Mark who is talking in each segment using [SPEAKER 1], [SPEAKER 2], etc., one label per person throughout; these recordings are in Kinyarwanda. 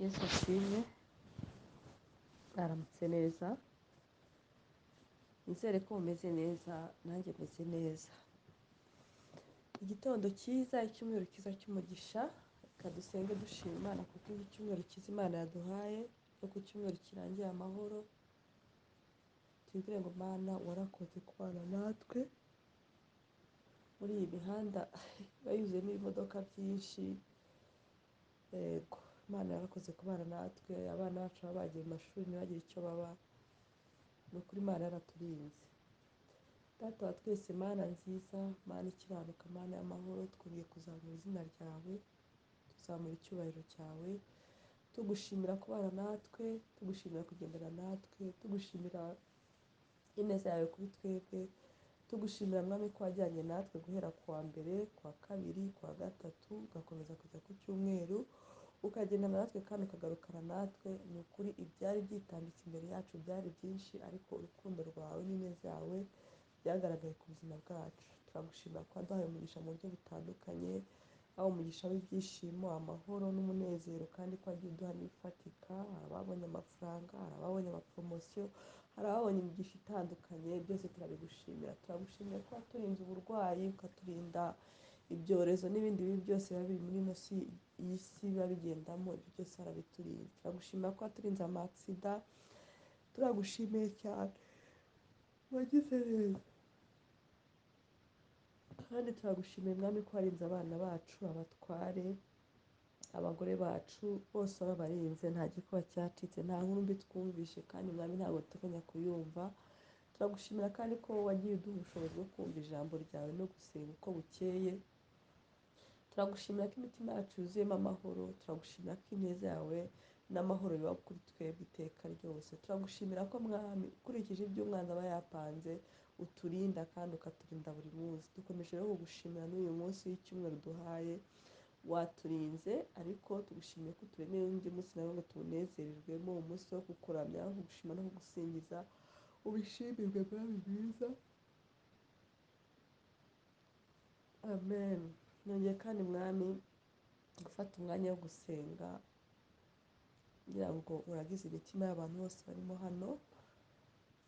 [SPEAKER 1] Yesu ashimwe, mwaramutse neza, nizere ko mumeze neza, nanjye meze neza. Igitondo cyiza, icyumweru cyiza cy'umugisha, reka dusenge dushima Imana kuko iki cyumweru cyiza Imana yaduhaye, no ku cyumweru kirangiye amahoro, tubwire ngo Mana warakoze kubana natwe, muri iyi mihanda iba yuzuyemo ibimodoka byinshi, yego, Imana yarakoze kubana natwe, abana bacu baba bagiye mu mashuri ntibagire icyo baba, ni ukuri Imana yaraturinze. Data wa twese Mana nziza, Mana ikiranuka, Mana y'amahoro, twongeye kuzamura izina ryawe, tuzamura icyubahiro cyawe, tugushimira kubana natwe, tugushimira kugendana natwe, tugushimira ineza yawe kuri twebwe, tugushimira Mwami ko wajyanye natwe guhera ku wa mbere, ku wa kabiri, ku wa gatatu, ugakomeza kujya ku cyumweru, ukagendana natwe kandi ukagarukana natwe. Ni ukuri ibyari byitambitse imbere yacu byari byinshi, ariko urukundo rwawe n'ineza yawe byagaragaye ku buzima bwacu. Turagushimira ko waduhaye umugisha mu buryo butandukanye, aho umugisha w'ibyishimo, amahoro n'umunezero, kandi ko wagiye uduha n'ibifatika. Hari ababonye amafaranga, hari ababonye amaporomosiyo, hari ababonye imigisha itandukanye, byose turabigushimira. Turagushimira ko waturinze uburwayi, ukaturinda ibyorezo n'ibindi bibi byose biba biri muri ino si, iyi si biba bigendamo, ibyo byose warabiturinze. Turagushimira ko waturinze amaksida, turagushimiye cyane, wagize neza. Kandi turagushimiye Mwami ko warinze abana bacu, abatware, abagore bacu, bose warabarinze, nta gikuba cyacitse, nta nkuru mbi twumvishe, kandi Mwami ntabwo duteganya kuyumva. Turagushimira kandi ko wagiye uduha ubushobozi bwo kumva ijambo ryawe no gusenga uko bukeye. Turagushimira ko imitima yacu yuzuyemo amahoro, turagushimira ko ineza yawe n'amahoro biba kuri twebwe iteka ryose. Turagushimira ko Mwami ukurikije ibyo umwanzi aba yapanze, uturinda kandi ukaturinda buri munsi. Dukomeje rero kugushimira n'uyu munsi w'icyumweru duhaye, waturinze, ariko tugushimiye ko turemeye undi munsi nawe ngo tuwunezererwemo, umunsi wo kukuramya, kugushima no kugusingiza. Ubishimirwe Mwami mwiza, amen. Nongeye kandi Mwami gufata umwanya wo gusenga, ngira ngo uragize imitima y'abantu bose barimo hano.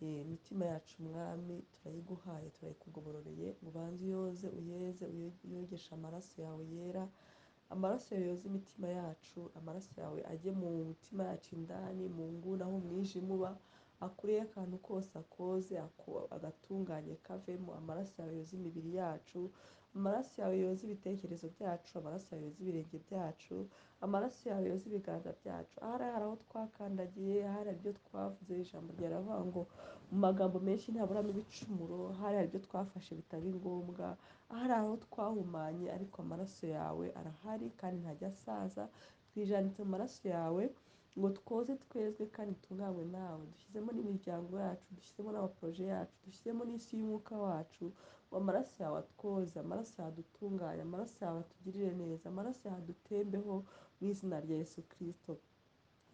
[SPEAKER 1] Imitima yacu Mwami turayiguhaye, turayikugororeye, ubanze uyoze, uyeze, uyogeshe amaraso yawe yera, amaraso yawe yoza imitima yacu, amaraso yawe ajye mu mitima yacu indani, mu nguni aho umwijima uba, akureyo akantu kose akoze, agatunganye kavemo. Amaraso yawe yoza imibiri yacu, amaraso yawe yoza ibitekerezo byacu, amaraso yawe yoza ibirenge byacu, amaraso yawe yoza ibiganza byacu. Ahari aho twakandagiye, ahari ibyo twavuze, ijambo ryaravuga ngo mu magambo menshi ntaburamo ibicumuro, hari ibyo twafashe bitari ngombwa, ahari aho twahumanye, ariko amaraso yawe arahari kandi ntajya asaza. Twijanitse mu maraso yawe ngo twoze twezwe kandi dutunganywe nawe. Dushyizemo n'imiryango yacu, dushyizemo n'amaporoje yacu, dushyizemo n'isi y'umwuka wacu, ngo amaraso yawe atwoze, amaraso yawe adutunganye, amaraso yawe atugirire neza, amaraso yawe adutembeho mu izina rya Yesu Kristo.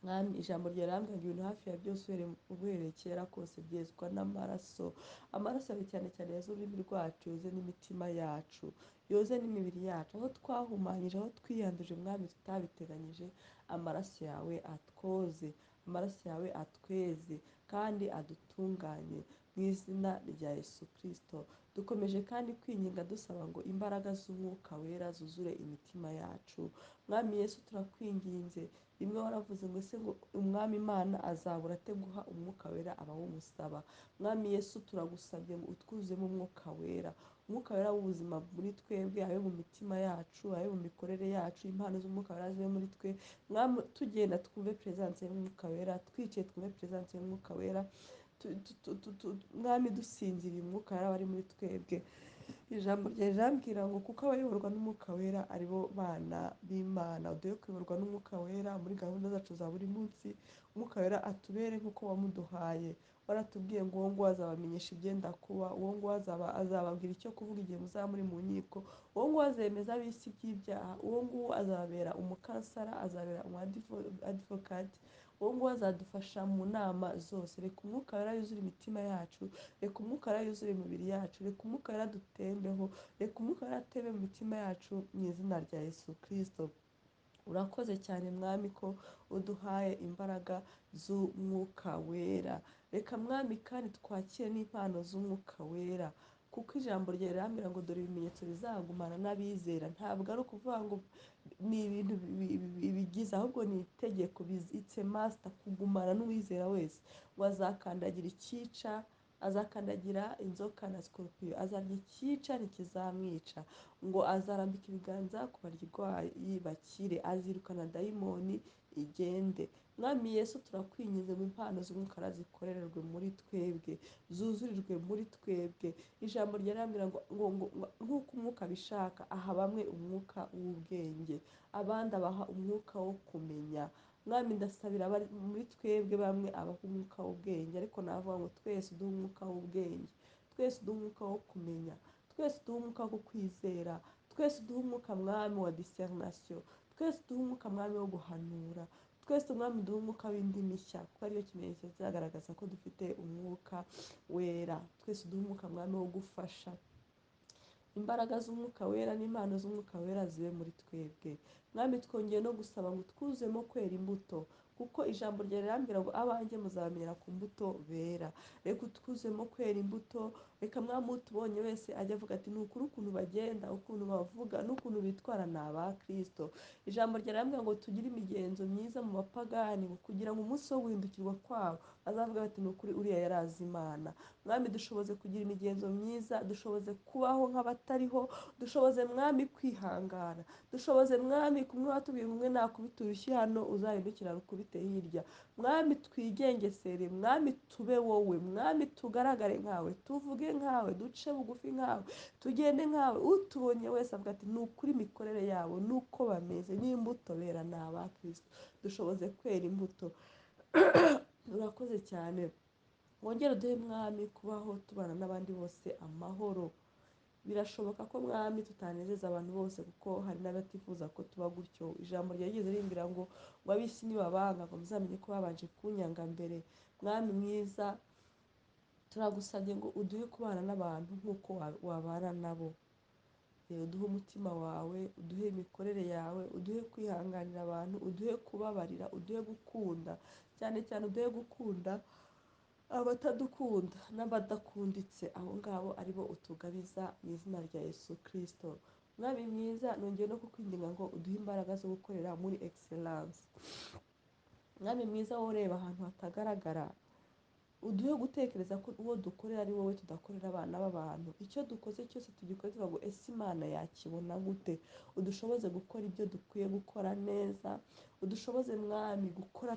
[SPEAKER 1] Mwami ijambo ryarambwira ngo ibintu hafi ya byose uhereye kera kose byezwa n'amaraso. Amaraso yawe cyane cyane yoze ururimi rwacu, yoze n'imitima yacu, yoze n'imibiri yacu, aho twahumanyije, aho twiyanduje Mwami tutabiteganyije, amaraso yawe atwoze, amaraso yawe atweze kandi adutunganye mu izina rya Yesu Kristo. Dukomeje kandi kwinginga dusaba ngo imbaraga z'umwuka wera zuzure imitima yacu. Mwami Yesu turakwinginze, rimwe waravuze ngo ese ngo umwami Imana azabura ate guha umwuka wera abawumusaba. Mwami Yesu turagusabye ngo utwuzemo umwuka wera, umwuka wera w'ubuzima muri twebwe, abe mu mitima yacu, abe mu mikorere yacu, impano z'umwuka wera zibe muri twe. Mwami tugenda twumve presence y'umwuka wera, twicaye twumve presence y'umwuka wera, Mwami dusinziriye umwuka wera wari muri twebwe. Ijambo ryawe rirambwira ngo kuko abayoborwa n'umwuka wera ari bo bana b'Imana. Uduhe kuyoborwa n'umwuka wera muri gahunda zacu za buri munsi, umwuka wera atubere nk'uko wamuduhaye. Waratubwiye ngo uwo nguwo azabamenyesha ibyenda kuba, uwo nguwo azababwira icyo kuvuga igihe muzaba muri mu nkiko, uwo nguwo azemeza ab'isi iby'ibyaha, uwo nguwo azababera umukansara, azabera umu advocate, uwo nguwo azadufasha mu nama zose. Reka umwuka wera yuzure imitima yacu, reka umwuka wera yuzure imibiri yacu, reka umwuka wera dutembeho, reka umwuka wera atebe mu mitima yacu mu izina rya Yesu Kristo. urakoze cyane mwami ko uduhaye imbaraga z'umwuka wera. Reka mwami kandi twakire n'impano z'umwuka wera, kuko ijambo ryawe rirambwira ngo dore ibimenyetso bizagumana n'abizera. Ntabwo ari ukuvuga ngo ni ibintu bigize, ahubwo ni itegeko, itse masita, kugumana n'uwizera wese. Ngo azakandagira icyica, azakandagira inzoka na sikorupiyo, azarya icyica ntikizamwica, ngo azarambika ibiganza ku barwayi bakire, azirukana dayimoni igende. Mwami Yesu turakwinginze mu impano z'umwuka zikorererwe muri twebwe, zuzurijwe muri twebwe. Ijambo ryarambwira ngo nk'uko umwuka abishaka aha bamwe umwuka w'ubwenge, abandi abaha umwuka wo kumenya. Mwami ndasabira abari muri twebwe bamwe abaha umwuka w'ubwenge, ariko navuga ngo twese duhe umwuka w'ubwenge, twese duhe umwuka wo kumenya, twese duhe umwuka wo kwizera, twese duhe umwuka mwami wa discernation, twese duhe umwuka mwami wo guhanura, twese umwami duhe umwuka w'indi mishya, kuko ariyo kimenyetso kizagaragaza ko dufite umwuka wera. Twese duhe umwuka mwami wo gufasha, imbaraga z'umwuka wera n'impano z'umwuka wera zibe muri twebwe. Mwami twongeye no gusaba ngo twuzemo kwera imbuto, kuko ijambo ryawe rirambwira ngo abanjye muzabamenyera ku mbuto bera. Reka utwuzemo kwera imbuto, reka mwami utubonye wese ajya avuga ati ni ukuri ukuntu bagenda, ukuntu bavuga n'ukuntu bitwara ni aba Kristo. Ijambo ryawe rirambwira ngo tugire imigenzo myiza mu bapagani, kugira ngo umunsi wo guhindukirwa kwabo bazavuga bati ni ukuri uriya yari azi Imana. Mwami dushoboze kugira imigenzo myiza, dushoboze kubaho nk'abatariho, dushoboze mwami kwihangana, dushoboze mwami, kumwe watubwiye umwe nakubita urushyi hano uzahindukira rukubite hirya. Mwami twigengesere, mwami tube wowe, mwami tugaragare nkawe, tuvuge nkawe, duce bugufi nkawe, tugende nkawe. Utubonye wese avuga ati ni ukuri imikorere yabo nuko bameze n'imbuto bera ni aba Kristo. Dushoboze kwera imbuto. Urakoze cyane, wongere uduhe mwami kubaho tubana n'abandi bose amahoro. Birashoboka ko mwami tutanezeza abantu bose, kuko hari n'abatifuza ko tuba gutyo. Ijambo ryageze rimbwira ngo ab'isi nibabanga ngo muzamenye ko babanje kunyanga mbere. Mwami mwiza turagusabye ngo uduhe kubana n'abantu nk'uko wabana nabo. Uduhe umutima wawe, uduhe imikorere yawe, uduhe kwihanganira abantu, uduhe kubabarira, uduhe gukunda, cyane cyane uduhe gukunda abatadukunda n'abadakunditse, abo ngabo aribo utugabiza mu izina rya Yesu Kristo. Mwami mwiza nongeye no kukwinginga ngo uduhe imbaraga zo gukorera muri excellence. Mwami mwiza wowe ureba ahantu hatagaragara, uduhe gutekereza ko uwo dukorera ari wowe, tudakorera abana b'abantu. Icyo dukoze cyose tugikore tuvuga ngo ese Imana yakibona gute. Udushoboze gukora ibyo dukwiye gukora neza, udushoboze mwami gukora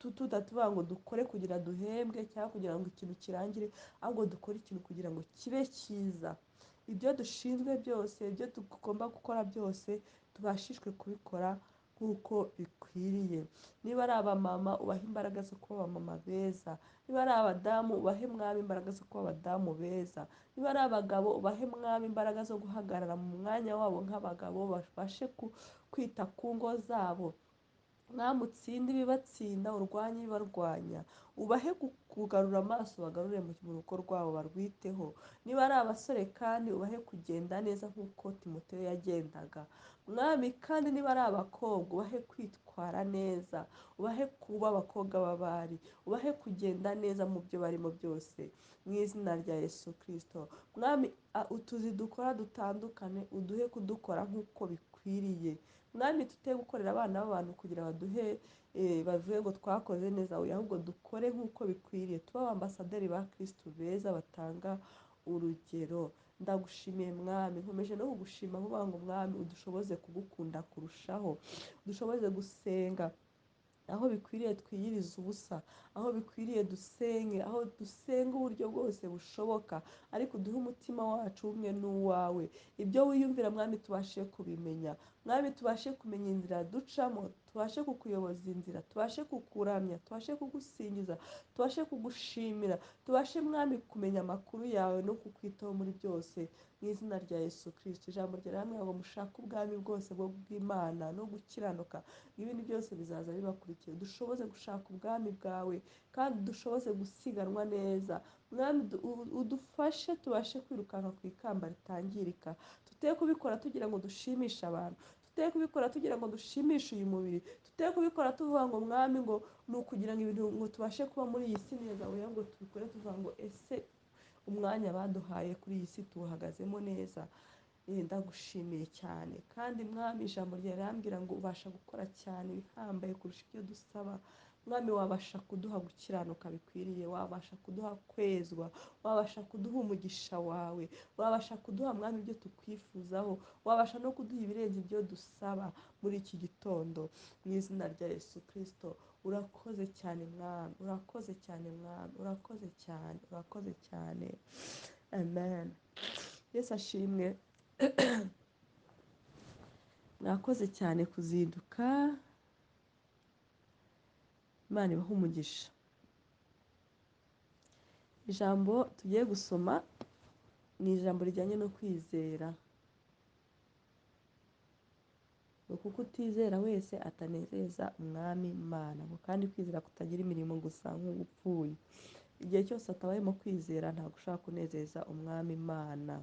[SPEAKER 1] tudatuvuga ngo dukore kugira duhembwe cyangwa kugira ngo ikintu kirangire, ahubwo dukore ikintu kugira ngo kibe cyiza. Ibyo dushinzwe byose, ibyo tugomba gukora byose tubashishwe kubikora nk'uko bikwiriye. Niba ari abamama ubahe imbaraga zo kuba abamama beza, niba ari abadamu ubahe mwami imbaraga zo kuba abadamu beza, niba ari abagabo ubahe mwami imbaraga zo guhagarara mu mwanya wabo nk'abagabo, babashe kwita ku ngo zabo. Mwami utsinde ibibatsinda, urwanye ibibarwanya, ubahe kugarura amaso bagarure mu rugo rwabo barwiteho. Niba ari abasore kandi ubahe kugenda neza nk'uko Timoteyo yagendaga. Mwami kandi niba ari abakobwa ubahe kwitwara neza, ubahe kuba abakobwa b'abari, ubahe kugenda neza mu byo barimo byose, mu izina rya Yesu Kristo. Mwami utuzi dukora dutandukane, uduhe kudukora nk'uko bikwiriye. Mwami tuteye gukorera abana b'abantu kugira baduhe bavuge ngo twakoze neza, ahubwo dukore nk'uko bikwiriye, tuba abambasaderi ba Kristo beza batanga urugero. Ndagushimiye mwami, nkomeje no kugushima vuba ngo mwami udushoboze kugukunda kurushaho, udushoboze gusenga aho bikwiriye, twiyirize ubusa aho bikwiriye, dusenge aho dusenga uburyo bwose bushoboka, ariko uduhe umutima wacu umwe n'uwawe. Ibyo wiyumvira mwami tubashe kubimenya, mwami tubashe kumenya inzira ducamo, tubashe kukuyoboza inzira, tubashe kukuramya, tubashe kugusingiza, tubashe kugushimira, tubashe mwami kumenya amakuru yawe no kukwitaho muri byose, mu izina rya Yesu Kristo. Ijambo ryawe hamwe ngo mushake ubwami bwose bw'Imana no gukiranuka, ibindi byose bizaza bibakurikiye. Dushoboze gushaka ubwami bwawe kandi dushoboze gusiganwa neza. Mwami udufashe tubashe kwirukanka ku ikamba ritangirika, tuteye kubikora tugira ngo dushimishe abantu, tuteye kubikora tugira ngo dushimishe uyu mubiri, tuteye kubikora tuvuga ngo mwami ngo ni ukugira ngo ibintu ngo tubashe kuba muri iyi si neza, oya ngo tubikore tuvuga ngo ese umwanya baduhaye kuri iyi si tuwuhagazemo neza. Ndagushimiye cyane kandi mwami, ijambo ryawe rirambwira ngo ubasha gukora cyane ibihambaye kurusha ibyo dusaba. Mwami, wabasha kuduha gukiranuka bikwiriye, wabasha kuduha kwezwa, wabasha kuduha umugisha wawe, wabasha kuduha mwami ibyo tukwifuzaho, wabasha no kuduha ibirenze ibyo dusaba muri iki gitondo, mu izina rya Yesu Kristo. Urakoze cyane mwami, urakoze cyane mwami, urakoze cyane, urakoze cyane. Amen. Yesu ashimwe. Mwakoze cyane kuzinduka, Imana ibahe umugisha. Ijambo tugiye gusoma ni ijambo rijyanye no kwizera. Kuko utizera wese atanezeza umwami Imana, kandi kwizera kutagira imirimo gusa nk'ubupfuye. Igihe cyose atabayemo kwizera ntabwo ushaka kunezeza umwami Imana.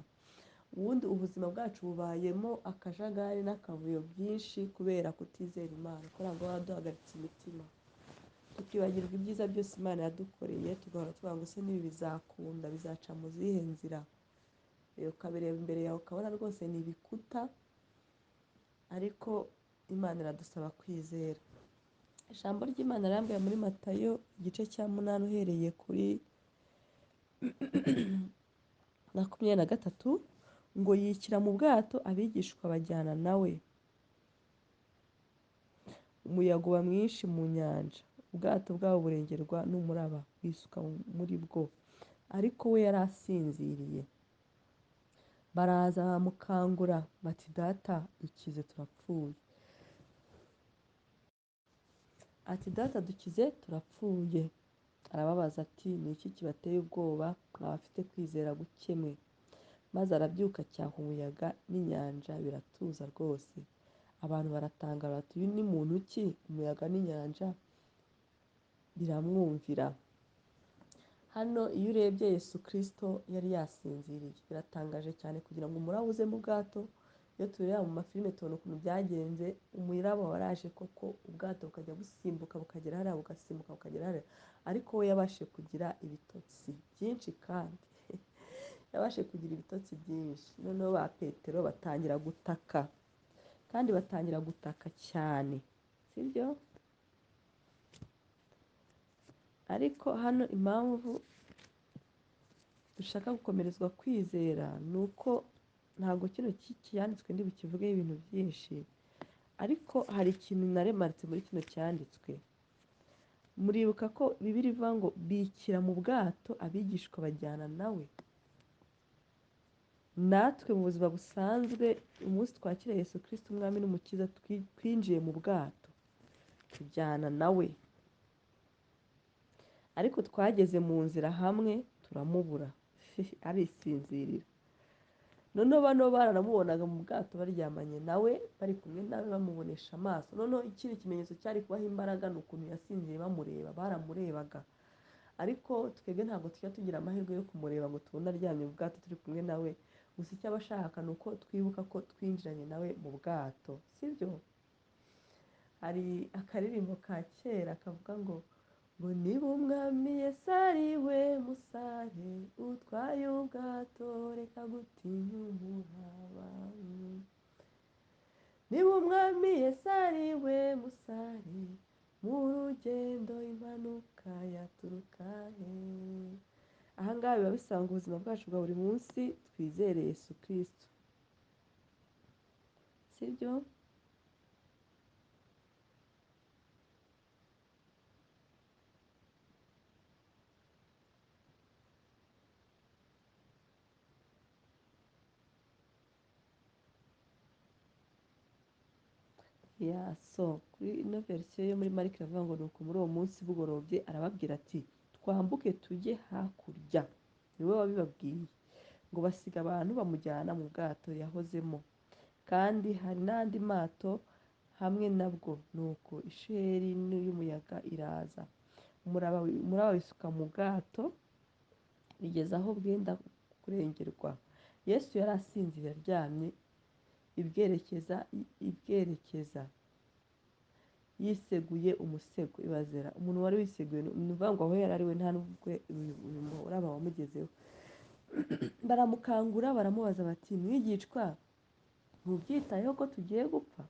[SPEAKER 1] Ubundi ubuzima bwacu bubayemo akajagari n'akavuyo byinshi kubera kutizera Imana, kubera ngo duhagaritse imitima, tukibagirwa ibyiza byose Imana yadukoreye, tugahora tuvuga ngo se n'ibi bizakunda, bizaca mu zihe nzira. Ukabireba imbere yawe ukabona rwose ni ibikuta, ariko Imana iradusaba kwizera. Ijambo ry'Imana rirambwira muri Matayo igice cya 8 uhereye kuri 23, ngo yikira mu bwato abigishwa bajyana nawe. Umuyaga uba mwinshi mu nyanja, ubwato bwabo burengerwa n'umuraba wisuka muri bwo, ariko we yari asinziriye. Baraza baramukangura bati, data dukize turapfuye. Ati, data dukize turapfuye. Arababaza ati, ni iki kibateye ubwoba, mwabafite kwizera guke mwe? Maze arabyuka acyaha umuyaga n'inyanja biratuza rwose. Abantu baratangara bati, uyu ni muntu ki? Umuyaga n'inyanja biramwumvira. Hano iyo urebye Yesu Kristo yari yasinziriye. Biratangaje cyane kugira ngo umuraba uze mu bwato. Iyo tureba mu mafilime tubona ukuntu byagenze, umuraba waraje koko, ubwato bukajya busimbuka bukagera hariya, bugasimbuka bukagera hariya, ariko we yabashije kugira ibitotsi byinshi kandi yabashije kugira ibitotsi byinshi. Noneho ba Petero batangira gutaka, kandi batangira gutaka cyane, sibyo? Ariko hano impamvu dushaka gukomerezwa kwizera ni uko ntabwo kino cyanditswe ndi bukivugeho ibintu byinshi, ariko hari ikintu naremarutse muri kino cyanditswe. Muribuka ko Bibiliya ivuga ngo bikira mu bwato abigishwa bajyana nawe. Natwe mu buzima busanzwe, umunsi twakira Yesu Kristo umwami n'umukiza, twinjiye mu bwato tujyana nawe, ariko twageze mu nzira hamwe turamubura arisinzirira. Noneho bano baranamubonaga mu bwato baryamanye nawe, bari kumwe nawe bamubonesha amaso. Noneho ikindi kimenyetso cyari kubaha imbaraga ni ukuntu yasinziriye bamureba, baramurebaga. Ariko twebwe ntabwo tujya tugira amahirwe yo kumureba ngo tubone aryamye mu bwato turi kumwe nawe. Gusa icyo aba ashaka ni uko twibuka ko twinjiranye nawe mu bwato, sibyo? Hari akaririmbo ka kera kavuga ngo niba umwami Yesu ari we musare, utwaye ubwato reka gutinya umuraba. Niba umwami Yesu ari we musare, mu rugendo impanuka yaturuka he? Ahangaha biba bisanga ubuzima bwacu bwa buri munsi twizere Yesu Kristo, sibyo? Kuri ino verisiyo yo muri Mariko iravuga ngo nuko muri uwo munsi bugorobye arababwira ati, twambuke tujye hakurya. Ni we wabibabwiye, ngo basiga abantu bamujyana mu bwato yahozemo, kandi hari n'andi mato hamwe nabwo. Nuko ishuheri y'umuyaga iraza, umuraba wisuka mu bwato bigeza aho bwenda kurengerwa. Yesu yari asinziriye aryamye ibwerekeza yiseguye umusego. Ibazera umuntu wari wiseguye, ni ukuvuga ngo aho yari ari we nta n'ubwo uyu muraba wamugezeho. Baramukangura baramubaza bati mwigishwa ntubyitayeho ko tugiye gupfa?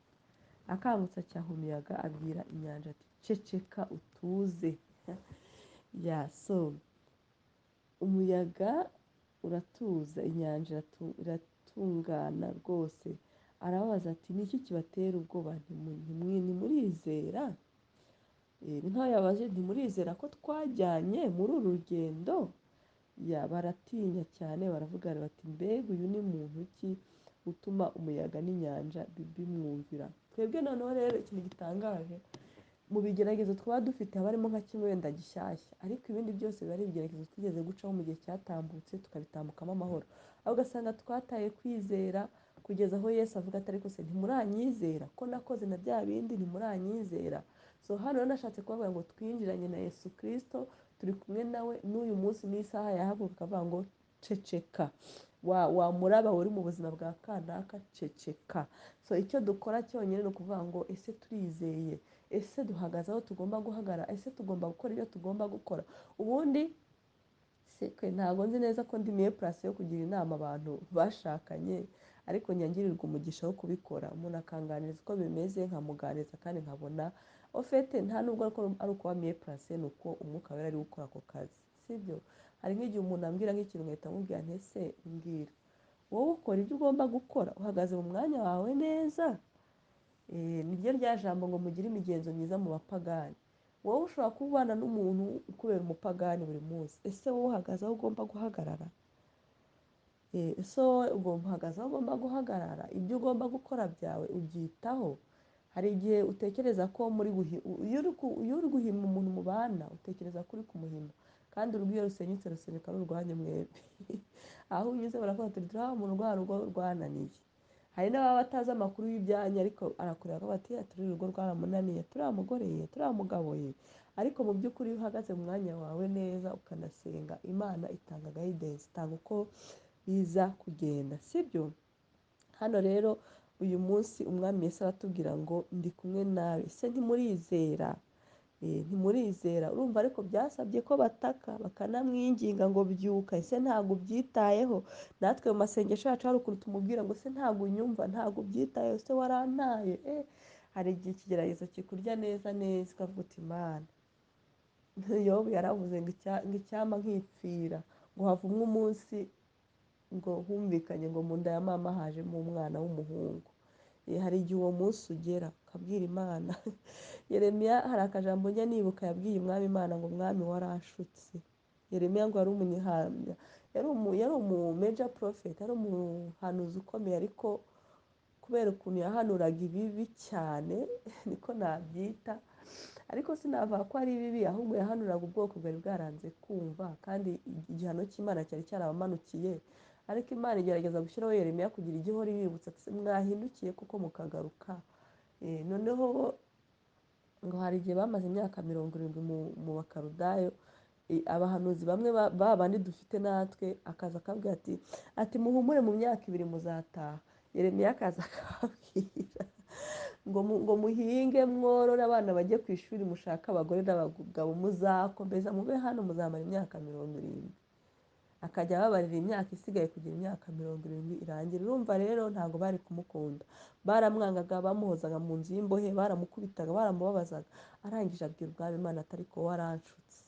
[SPEAKER 1] Akangutse acyaha umuyaga abwira inyanja ati ceceka utuze. So umuyaga uratuza, inyanja iratungana rwose. Arababaza ati niki kibatera ubwoba, ntimurizera? Ni nkaho yabaje ntimurizera ko twajyanye muri uru rugendo? Baratinya cyane baravuga bati mbega uyu ni muntu ki utuma umuyaga n'inyanja bimwumvira? Twebwe noneho rero ikintu gitangaje, mu bigeragezo twaba dufite haba harimo nka kimwe wenda gishyashya, ariko ibindi byose biba ari ibigeragezo twigeze gucaho mu gihe cyatambutse tukabitambukamo amahoro. Aho ugasanga twataye kwizera kugeza aho Yesu avuga ati ariko se ntimuranyizera ko nakoze na bya bindi, ntimuranyizera? So hano rero nashatse kuvuga ngo twinjiranye na Yesu Kristo, turi kumwe nawe n'uyu munsi n'isaha yahaguruka akavuga ngo ceceka, wa muraba uri mu buzima bwa kanaka ceceka. So icyo dukora cyonyine ni ukuvuga ngo ese turizeye, ese duhagaze aho tugomba guhagarara, ese tugomba gukora ibyo tugomba gukora. Ubundi ntabwo nzi neza ko ndi miye purasi yo kugira inama abantu bashakanye, ariko nyangirirwa umugisha wo kubikora. Umuntu akanganiriza uko bimeze, nkamuganiriza kandi nkabona ofete nta nubwo ari ukuba miye purasi, ni uko umwuka wera ari gukora ako kazi, sibyo? Hari nk'igihe umuntu ambwira nk'ikintu ngahita mubwira nti ese mbwira, wowe ukora ibyo ugomba gukora, uhagaze mu mwanya wawe neza? Niryo rya jambo ngo mugire imigenzo myiza mu bapagani. Wowe ushobora kuba ubana n'umuntu ukubera umupagani buri munsi, ese wowe uhagaze aho ugomba guhagarara? Ese wowe uhagaze aho ugomba guhagarara? Ibyo ugomba gukora byawe ubyitaho? Hari igihe utekereza ko iyo uri guhima umuntu mubana utekereza ko uri kumuhima, kandi urugo iyo rusenyutse rusenyuka ari urwanyu mwembi. Aho unyuze baravuga ati turiho mu rugo rwananiye. Hari n'ababa batazi amakuru y'ibyanyu, ariko arakureba akavuga ati turi urugo rwaramunaniye, turiya mugore ye, turiya mugabo ye. Ariko mu by'ukuri iyo uhagaze mu mwanya wawe neza ukanasenga, Imana itanga gayidensi, itanga uko biza kugenda, sibyo? Hano rero uyu munsi umwami Yesu aratubwira ngo ndi kumwe nawe. Ese ntimurizera? Ntimurizera? Urumva ariko byasabye ko bataka bakanamwinginga ngo byuka. Ese ntabwo ubyitayeho? Natwe mu masengesho yacu hari ukuntu tumubwira ngo ese ntabwo unyumva, ntabwo ubyitayeho, ese warantaye? Hari igihe ikigeragezo kikurya neza neza ukavuga uti Imana. Yobu yaravuze ngo icyampa nkipfira, ngo havumwe umunsi ngo humvikanye ngo mu nda ya mama hajemo umwana w'umuhungu. Hari igihe uwo munsi ugera ukabwira Imana. Yeremiya hari akajambo njya nibuka yabwiye umwami Imana ngo mwami waranshutse. Yeremiya ngo yari umunyihamya, yari umumeja porofeti, yari umuhanuzi ukomeye, ariko kubera ukuntu yahanuraga ibibi cyane niko nabyita, ariko sinavuga ko ari bibi, ahubwo yahanuraga ubwoko bwari bwaranze kumva, kandi igihano cy'Imana cyari cyarabamanukiye. Ariko Imana igerageza gushyiraho Yeremiya kugira igihora ibibutsa ati mwahindukiye kuko mukagaruka. Noneho ngo hari igihe bamaze imyaka 70 mu bakarudayo, abahanuzi bamwe bandi dufite natwe, akaza akabwira ati muhumure mu myaka 2 muzataha. Yeremiya akaza akababwira ngo muhinge mworore, abana bajye ku ishuri, mushaka abagore n'abagabo, muzakomeza mube hano muzamara imyaka 70. Akajya ababarira imyaka isigaye kugira imyaka 70 irangira. Urumva rero ntabwo bari kumukunda, baramwangaga, bamuhozaga mu nzu y'imbohe, baramukubitaga, baramubabazaga. Arangije abwira ubwami Imana ati ariko waranshutse.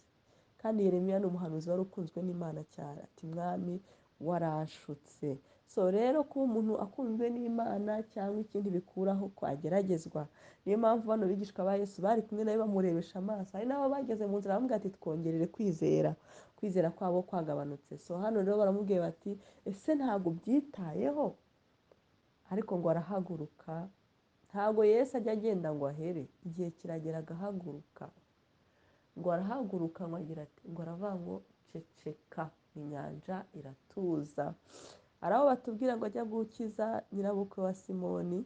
[SPEAKER 1] Kandi Yeremiya ni umuhanuzi wari ukunzwe n'Imana cyane, ati mwami waranshutse. So rero kuba umuntu akunzwe n'Imana cyangwa ikindi bikuraho ko ageragezwa. Niyo mpamvu bano bigishwa ba Yesu bari kumwe nawe bamurebesha amaso. Hari n'abo bageze mu nzira baramubwira ati twongerere kwizera kwabo kwagabanutse. So hano rero baramubwiye bati ese ntabwo ubyitayeho? Ariko ngo arahaguruka. Ntabwo Yesu ajya agenda ngo ahere, igihe kiragera agahaguruka. Ngo arahaguruka ngo agira ati, ngo aravuga ngo ceceka, inyanja iratuza. Hari aho batubwira ngo ajya gukiza nyirabukwe wa Simoni,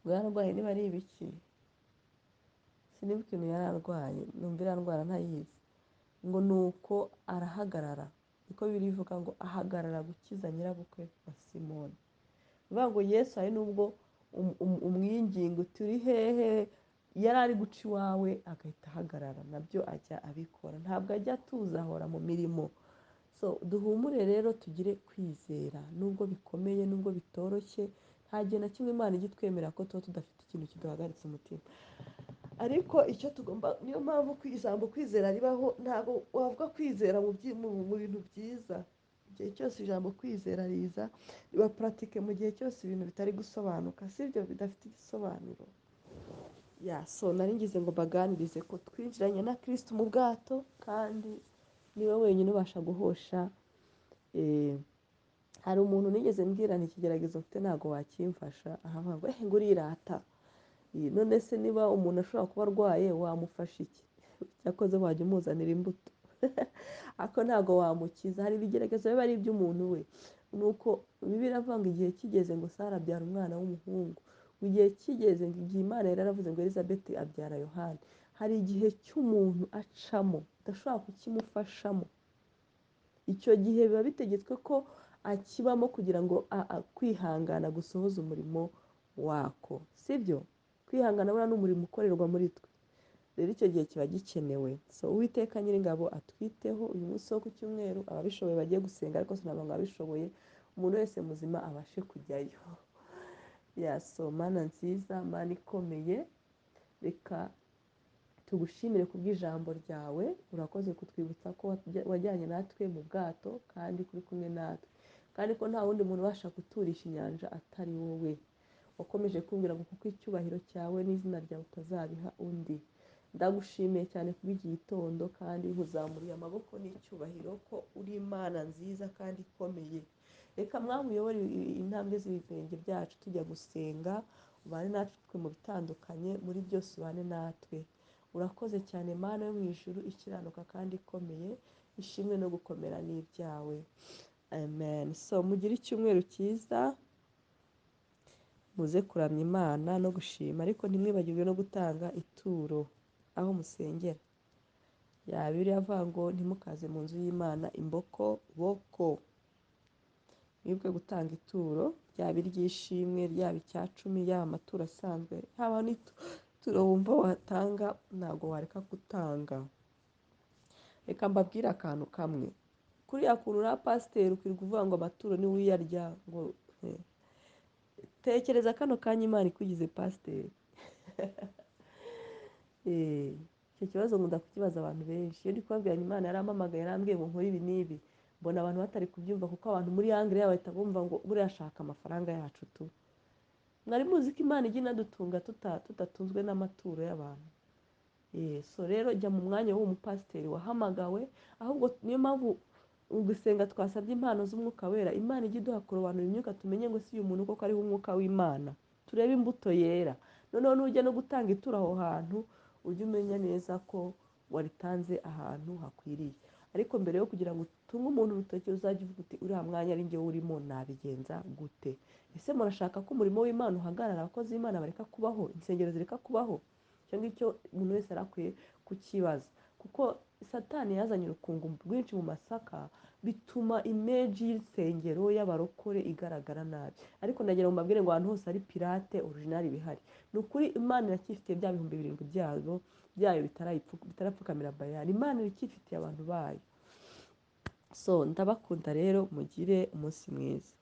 [SPEAKER 1] ngo yararwaye, niba ari ibiki siniba ikintu yararwaye, numva iriya ndwara ntayizi. Ngo nuko arahagarara, niko bivuga ngo ahagarara gukiza nyirabukwe wa Simoni. bivuga ngo Yesu hari n'ubwo umwinginga uti uri hehe, yari ari guca iwawe agahita ahagarara, nabyo ajya abikora, ntabwo ajya atuza, ahora mu mirimo. So duhumure rero, tugire kwizera nubwo bikomeye, nubwo bitoroshye, nta gihe na kimwe Imana ijya itwemerera ko tuba tudafite ikintu kiduhagaritse umutima. Ariko icyo tugomba, niyo mpamvu ijambo kwizera ribaho, ntabwo wavuga kwizera mu bintu byiza. Igihe cyose ijambo kwizera riza, riba puratike mu gihe cyose ibintu bitari gusobanuka, si ibyo bidafite igisobanuro. So nari ngize ngo baganirize ko twinjiranye na Kristo mu bwato, kandi niwe wenyine ubasha guhosha. Hari umuntu nigeze mbwirana ikigeragezo mfite ntabwo wakimfasha, ahavuga ngo ngo urirata. None se niba umuntu ashobora kuba arwaye wamufasha iki? Cyakoze wajya umuzanira imbuto. Ariko ntabwo wamukiza, hari ibigeragezo biba ari iby'umuntu we. Nuko Bibiliya iravuga ngo igihe kigeze ngo Sara abyara umwana w'umuhungu, igihe kigeze ngo igihe Imana yari yaravuze ngo Elizabeth abyara Yohani, hari igihe cy'umuntu acamo udashobora kukimufashamo. Icyo gihe biba bitegetswe ko akibamo kugira ngo kwihangana gusohoze umurimo wako, sibyo? Kwihangana buriya ni umurimo ukorerwa muri twe, rero icyo gihe kiba gikenewe. So Uwiteka Nyiringabo atwiteho uyu munsi wo ku cyumweru, ababishoboye bagiye gusenga, ariko sinabona ngo abishoboye umuntu wese muzima abashe kujyayo. So Mana nziza, Mana ikomeye, reka tugushimire kubw'ijambo ryawe. Urakoze kutwibutsa ko wajyanye natwe mu bwato, kandi kuri kumwe natwe, kandi ko nta wundi muntu ubasha guturisha inyanja atari wowe. Wakomeje kumbwira ngo kuko icyubahiro cyawe n'izina ryawe utazabiha undi. Ndagushimiye cyane kuri iki gitondo, kandi nkuzamuriye amaboko n'icyubahiro ko uri Imana nziza kandi ikomeye. Reka Mwami uyobore intambwe z'ibirenge byacu tujya gusenga, ubane natwe mu bitandukanye, muri byose ubane natwe. Urakoze cyane Mana yo mu ijuru ikiranuka kandi ikomeye, ishimwe no gukomera n'ibyawe. Amen. So mugire icyumweru cyiza, muze kuramya Imana no gushima, ariko ntimwibagirwe no gutanga ituro aho musengera. Bibiliya avuga ngo ntimukaze mu nzu y'Imana imboko boko. Mwibwe gutanga ituro, ryaba iry'ishimwe, ryaba icya cumi, yaba amaturo asanzwe, haba n'ituro wumva watanga, ntabwo wareka gutanga. Reka mbabwire akantu kamwe, kuriya kuntu uriya pasiteri ukirirwa uvuga ngo amaturo niwe uyarya, ngo tekereza kano kanya Imana ikugize pasiteri. Icyo kibazo nkunda kukibaza abantu benshi. Iyo ndi kubabwira Imana yarampamagaye, yarambwiye ngo nkore ibi n'ibi, mbona abantu batari kubyumva, kuko abantu muri Anglia bahita bumva ngo buriya ashaka amafaranga yacu tu. Mwari muzi ko Imana ijya inadutunga tudatunzwe n'amaturo y'abantu. So rero jya mu mwanya w'uwo mupasiteri wahamagawe, ahubwo niyo mpamvu gusenga twasabye impano z'umwuka wera, Imana ijya iduha kurobanura imyuka, tumenye ngo si uyu muntu koko ariho umwuka w'Imana, turebe imbuto yera. Noneho nujya no gutanga ituro aho hantu, ujye umenya neza ko waritanze ahantu hakwiriye. Ariko mbere yo kugira ngo utunge umuntu urutoki, uzajya uvuga uti uriya mwanya ari njye urimo, nabigenza gute? Ese murashaka ko umurimo w'Imana uhagarara, abakozi b'Imana bareka kubaho, insengero zireka kubaho? Icyo ngicyo umuntu wese arakwiye kukibaza, kuko Satani yazanye urukungu rwinshi mu masaka, bituma imeji y'insengero y'abarokore igaragara nabi. Ariko ndagira ngo mbabwire ngo ahantu hose ari pirate, originali bihari. Ni ukuri Imana iracyifitiye bya bihumbi 7 byayo bitarapfukamira Bayali. Imana iracyifitiye abantu bayo. So ndabakunda rero, mugire umunsi mwiza.